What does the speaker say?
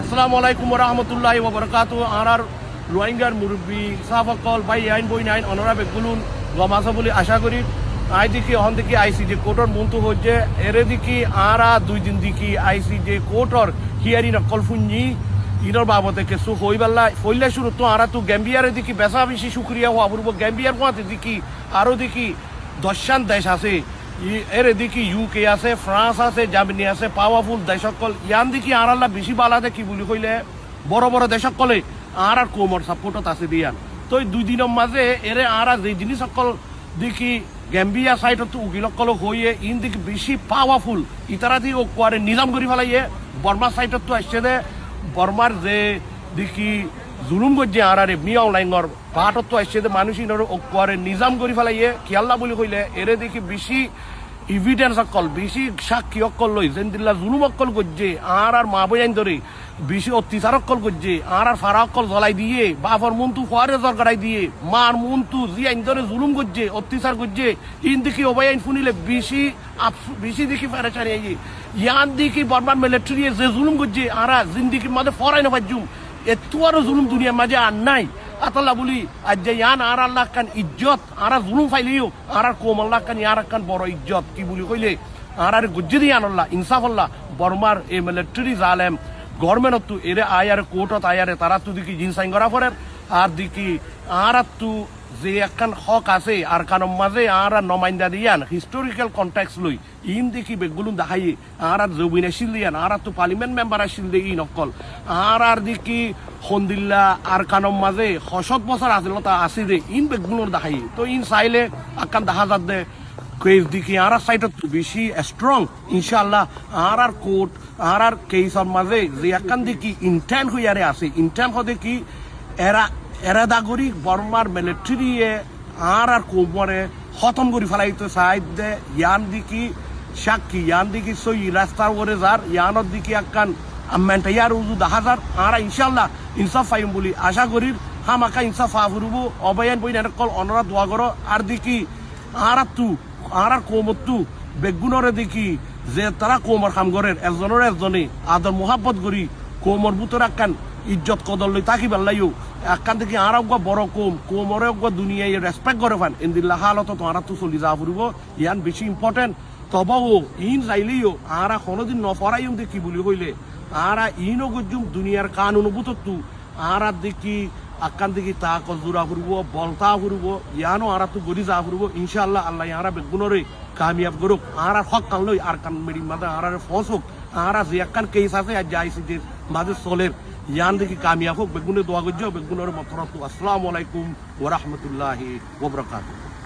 আসসালামু আলাইকুম রহমতুল্লাহি ওয়া বারাকাতুহু। আর রোহিঙ্গার মুরব্বী সাহাফকল ভাই আইন বই নাইন অনরা বেগুলুন গমাসা বলে আশা করি আই দিকে অহন দিকে আইসি যে কোর্টর মন্তু হচ্ছে এরে দিকে আরা 2 দিন দিকে আইসি যে কোর্টর হিয়ারি নকল ফুঞ্জি ইনর বাবদে কিছু হইবাল্লা ফইলে শুরু তো আরা তো গ্যাম্বিয়ারে দিকে বেসা বেশি শুক্রিয়া হওয়া পূর্ব গ্যাম্বিয়ার কোয়াতে দিকে আরো দিকে 10 দেশ আছে এর দিকে ইউকে আছে, ফ্রান্স আছে, জার্মানি আছে, পাওয়ারফুল দেশ সকল ইয়ান দিকে আর আল্লাহ বেশি বালাতে কি বলি কইলে বড় বড় দেশ সকলে আর কোমর সাপোর্টত আছে দিয়ান তো 2 দিনের মাঝে এরে আর যে জিনিস সকল দেখি গ্যাম্বিয়া সাইডত উকিল সকল হইয়ে ইন দিকে বেশি পাওয়ারফুল ইতারা দিয়ে ও কোয়ারে নিজাম করি ফেলাইয়ে বর্মা সাইডত তো আসছে দে বর্মার যে দেখি জুলুম করছে আর মিয়া অনলাইনর পাহাড়ত তো আসছে যে মানুষ ইনর ও কোয়ারে নিজাম করি ফেলাইয়ে কিয়াল্লা বলি কইলে এরে দেখি বেশি ইভিডেন্স অকল বেশি সাক্ষী অকল লই যেন দিল্লা জুলুম অকল করছে আর মা বইন ধরে বেশি অত্যাচার অকল করছে আর ফারা অকল জ্বলাই দিয়ে বাপর মন্তু ফোয়ারে জরগাড়াই দিয়ে মার মন্তু জি আইন ধরে জুলুম করছে অত্যাচার করছে ইন দেখি অবাই আইন শুনিলে বেশি বেশি দেখি ফেরেচারি আই ইয়ান দেখি বর্মার মিলিটারি যে জুলুম করছে আর জিন্দিগির মাঝে ফরাই না পাইজুম এত আরো জুলুম দুনিয়ার মাঝে আর নাই আতাল্লাহ বলি আজ যে ইয়ান আর আল্লাহ কান ইজ্জত আর জুলুম ফাইলিও আর কোম আল্লাহ কান ইয়ার কান বড় ইজ্জত কি বলি কইলে আর গুজ্জি দিয়ে আল্লাহ ইনসাফ আল্লাহ বর্মার এই মিলিটারি জালেম গভর্নমেন্ট তো এরে আয়ারে কোর্টত আয়ারে তারা তো দেখি জিন সাইন করা পরে আর দেখি আর তো যে একখান হক আছে আর কারণ মাঝে আর নমাইন্দা দিয়ান হিস্টোরিক্যাল কন্টেক্স লই ইন দেখি বেগুলো দেখাই আর জবিন আসিল দিয়ান আর তো পার্লিমেন্ট মেম্বার আসিল দে ই নকল আর দেখি সন্দিল্লা আর কানম মাঝে 100 বছর আছিল তা আসি দে ইন বেগুলোর দেখাই তো ইন চাইলে আকান দেখা যাত দে কেস দেখি আর সাইডত বেশি স্ট্রং ইনশাআল্লাহ আর কোর্ট আর কেসর মাঝে যে একান দেখি ইন্টেন্ট হইয়ারে আছে ইন্টেন্ট হতে কি এরা দাগরি বর্মার মিলিটারি আর কোমরে খতম করে ফেলাইতে চাই দে ইয়ান দিকি সাক্ষী ইয়ান দিকি সই রাস্তার ওরে যার ইয়ানত দিকি একান আমেন্টা ইয়ার উজু 10,000 আর ইনশাআল্লাহ ইনসাফ পাইম বলি আশা করি হামাকা ইনসাফ ফুরব অবয়ান বই কল অনরা দোয়া করো আর দিকি আর কোমতু বেগুনরে দেখি যে তারা কোমর খাম করেন একজনের একজনে আদর মোহাব্বত করি কোমর বুতর একান ইজ্জত কদর লই তাকি বেলাইও একান থেকে আর বড় কোমরে দুনিয়ায় রেসপেক্ট করে ফান ইন্দিল্লা হালত তো আর তো চলি যা ফুরব ইয়ান বেশি ইম্পর্টেন্ট তবও ইন যাইলেও আর কোনোদিন নফরাইম দেখি বলি কইলে আর ইনও গজুম দুনিয়ার কানুন বুতু আর দেখি আকান দেখি তা কজুরা ফুরব বলতা ফুরব ইয়ানো আর তো গড়ি যা ফুরব ইনশাআল্লাহ আল্লাহ ইয়ারা বেগুনরে কামিয়াব করুক আর হক কান লই আর কান মেরি মাদা আর ফস হোক আর যে একান কেস আছে আজ যাইছি যে মাঝে চলের ইয়ান দেখি কামিয়াব হোক বেগুনে দোয়া গজ্জ বেগুনের মতরত আসসালামু আলাইকুম ওয়া রাহমাতুল্লাহি ওয়া বারাকাতুহু।